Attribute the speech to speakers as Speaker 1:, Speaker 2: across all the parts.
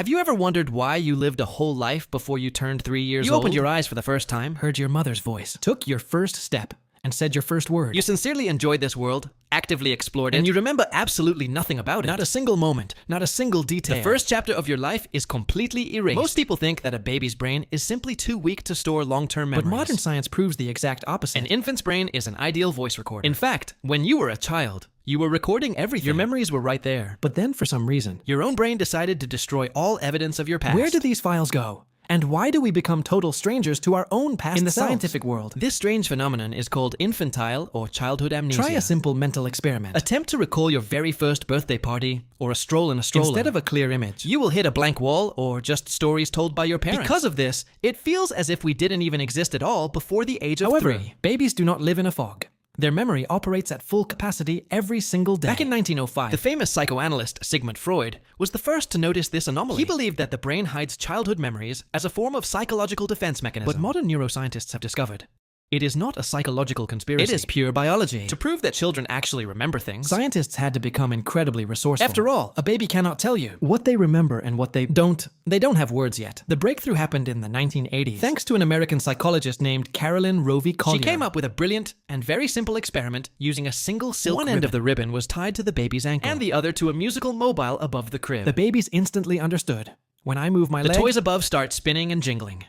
Speaker 1: Have you ever wondered why you lived a whole life before you turned 3 years old? You opened your eyes for the first time, heard your mother's voice, took your first step, and said your first word. You sincerely enjoyed this world, actively explored it, and you remember absolutely nothing about it. Not a single moment, not a single detail. The first chapter of your life is completely erased. Most people think that a baby's brain is simply too weak to store long-term memories. But modern science proves the exact opposite. An infant's brain is an ideal voice recorder. In fact, when you were a child, you were recording everything. Your memories were right there. But then, for some reason, your own brain decided to destroy all evidence of your past. Where do these files go? And why do we become total strangers to our own past in the scientific world? This strange phenomenon is called infantile or childhood amnesia. Try a simple mental experiment. Attempt to recall your very first birthday party or a stroll in a stroller. Instead of a clear image, you will hit a blank wall or just stories told by your parents. Because of this, it feels as if we didn't even exist at all before the age of 3. However, babies do not live in a fog. Their memory operates at full capacity every single day. Back in 1905, the famous psychoanalyst Sigmund Freud was the first to notice this anomaly. He believed that the brain hides childhood memories as a form of psychological defense mechanism. But modern neuroscientists have discovered it is not a psychological conspiracy. It is pure biology. To prove that children actually remember things, scientists had to become incredibly resourceful. After all, a baby cannot tell you what they remember and what they don't. They don't have words yet. The breakthrough happened in the 1980s, thanks to an American psychologist named Carolyn Rovi Collier. She came up with a brilliant and very simple experiment using a single silk ribbon. One end of the ribbon was tied to the baby's ankle, and the other to a musical mobile above the crib. The babies instantly understood. When I move my leg, the toys above start spinning and jingling.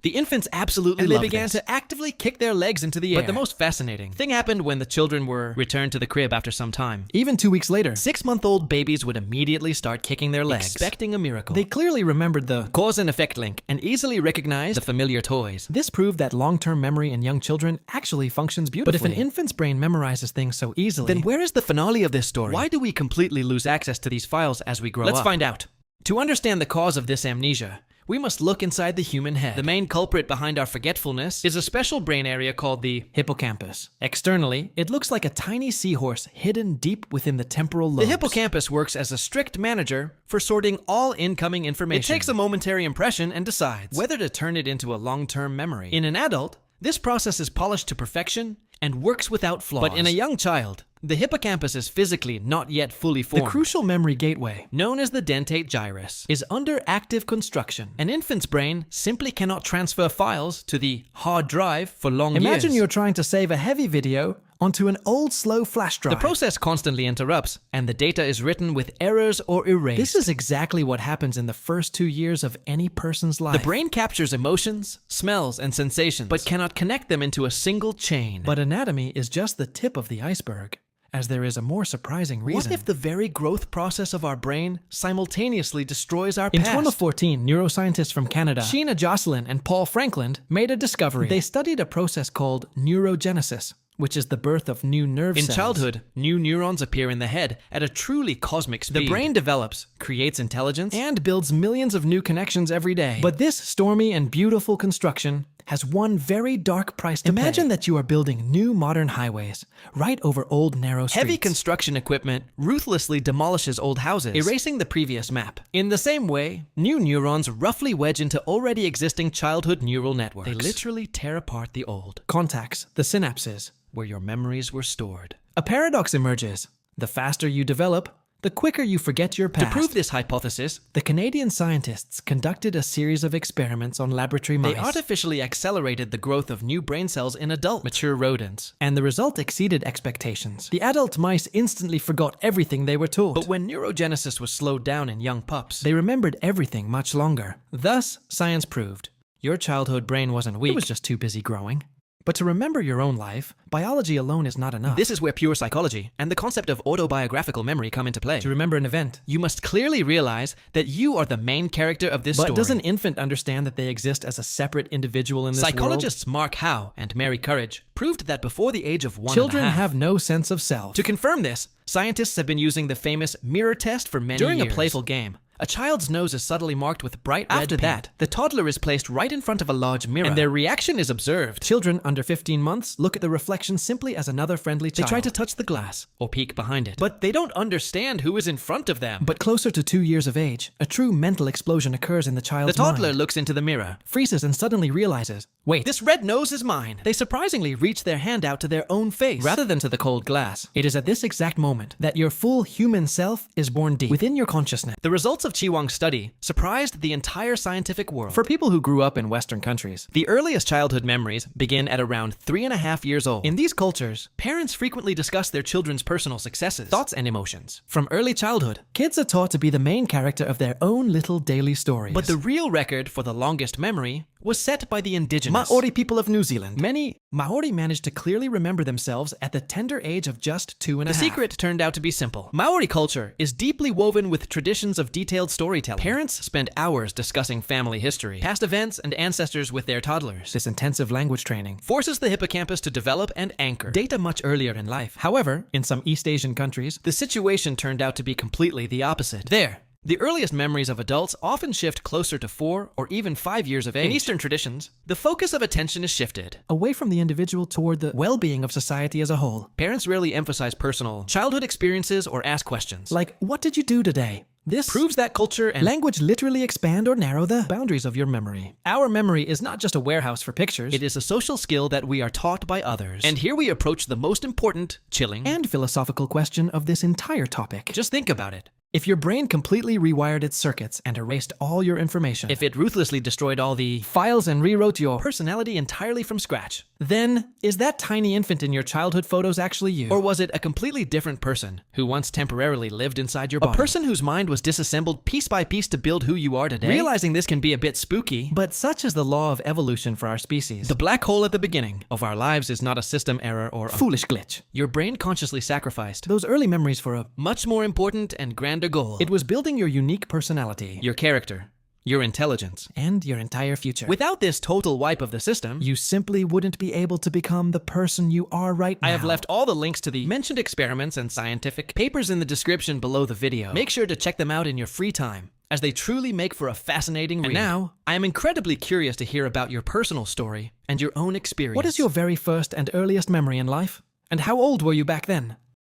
Speaker 1: The infants absolutely loved it. And they began to actively kick their legs into the air. But the most fascinating thing happened when the children were returned to the crib after some time. Even 2 weeks later, 6-month-old babies would immediately start kicking their legs, expecting a miracle. They clearly remembered the cause and effect link and easily recognized the familiar toys. This proved that long-term memory in young children actually functions beautifully. But if an infant's brain memorizes things so easily, then where is the finale of this story? Why do we completely lose access to these files as we grow up? Let's find out. To understand the cause of this amnesia, we must look inside the human head. The main culprit behind our forgetfulness is a special brain area called the hippocampus. Externally, it looks like a tiny seahorse hidden deep within the temporal lobes. The hippocampus works as a strict manager for sorting all incoming information. It takes a momentary impression and decides whether to turn it into a long-term memory. In an adult, this process is polished to perfection and works without flaws. But in a young child, the hippocampus is physically not yet fully formed. The crucial memory gateway, known as the dentate gyrus, is under active construction. An infant's brain simply cannot transfer files to the hard drive for long years. Imagine you're trying to save a heavy video onto an old slow flash drive. The process constantly interrupts, and the data is written with errors or erased. This is exactly what happens in the first 2 years of any person's life. The brain captures emotions, smells, and sensations, but cannot connect them into a single chain. But anatomy is just the tip of the iceberg, as there is a more surprising reason. What if the very growth process of our brain simultaneously destroys our past? In 2014, neuroscientists from Canada, Sheena Jocelyn and Paul Franklin, made a discovery. They studied a process called neurogenesis, which is the birth of new nerve cells. In childhood, new neurons appear in the head at a truly cosmic speed. The brain develops, creates intelligence, and builds millions of new connections every day. But this stormy and beautiful construction has one very dark price to pay. Imagine that you are building new modern highways right over old narrow streets. Heavy construction equipment ruthlessly demolishes old houses, erasing the previous map. In the same way, new neurons roughly wedge into already existing childhood neural networks. They literally tear apart the old contacts, the synapses, where your memories were stored. A paradox emerges. The faster you develop, the quicker you forget your past. To prove this hypothesis, the Canadian scientists conducted a series of experiments on laboratory mice. They artificially accelerated the growth of new brain cells in adult, mature rodents, and the result exceeded expectations. The adult mice instantly forgot everything they were taught. But when neurogenesis was slowed down in young pups, they remembered everything much longer. Thus, science proved your childhood brain wasn't weak, it was just too busy growing. But to remember your own life, biology alone is not enough. This is where pure psychology and the concept of autobiographical memory come into play. To remember an event, you must clearly realize that you are the main character of this story. But does an infant understand that they exist as a separate individual in this world? Psychologists Mark Howe and Mary Courage proved that before the age of 1.5, children have no sense of self. To confirm this, scientists have been using the famous mirror test for many years. During a playful game, a child's nose is subtly marked with bright red paint. After that, the toddler is placed right in front of a large mirror, and their reaction is observed. Children under 15 months look at the reflection simply as another friendly child. They try to touch the glass or peek behind it, but they don't understand who is in front of them. But closer to 2 years of age, a true mental explosion occurs in the child's mind. The toddler looks into the mirror, freezes, and suddenly realizes, Wait, this red nose is mine. They surprisingly reach their hand out to their own face, rather than to the cold glass. It is at this exact moment that your full human self is born deep within your consciousness. The results of Chi-Wang's study surprised the entire scientific world. For people who grew up in Western countries, the earliest childhood memories begin at around 3.5 years old. In these cultures, parents frequently discuss their children's personal successes, thoughts, and emotions. From early childhood, kids are taught to be the main character of their own little daily stories. But the real record for the longest memory was set by the indigenous Maori people of New Zealand. Many Maori managed to clearly remember themselves at the tender age of just 2.5. The secret turned out to be simple. Maori culture is deeply woven with traditions of detailed storytelling. Parents spend hours discussing family history, past events, and ancestors with their toddlers. This intensive language training forces the hippocampus to develop and anchor data much earlier in life. However, in some East Asian countries, the situation turned out to be completely the opposite. The earliest memories of adults often shift closer to 4 or even 5 years of age. In Eastern traditions, the focus of attention is shifted away from the individual toward the well-being of society as a whole. Parents rarely emphasize personal childhood experiences or ask questions like, "What did you do today?" This proves that culture and language literally expand or narrow the boundaries of your memory. Our memory is not just a warehouse for pictures. It is a social skill that we are taught by others. And here we approach the most important, chilling, and philosophical question of this entire topic. Just think about it. If your brain completely rewired its circuits and erased all your information, if it ruthlessly destroyed all the files and rewrote your personality entirely from scratch, then is that tiny infant in your childhood photos actually you? Or was it a completely different person who once temporarily lived inside your body? A person whose mind was disassembled piece by piece to build who you are today? Realizing this can be a bit spooky, but such is the law of evolution for our species. The black hole at the beginning of our lives is not a system error or a foolish glitch. Your brain consciously sacrificed those early memories for a much more important and grander goal. It was building your unique personality, your character, your intelligence, and your entire future. Without this total wipe of the system, you simply wouldn't be able to become the person you are right now. I have left all the links to the mentioned experiments and scientific papers in the description below the video. Make sure to check them out in your free time, as they truly make for a fascinating read. And now, I am incredibly curious to hear about your personal story and your own experience. What is your very first and earliest memory in life? And how old were you back then?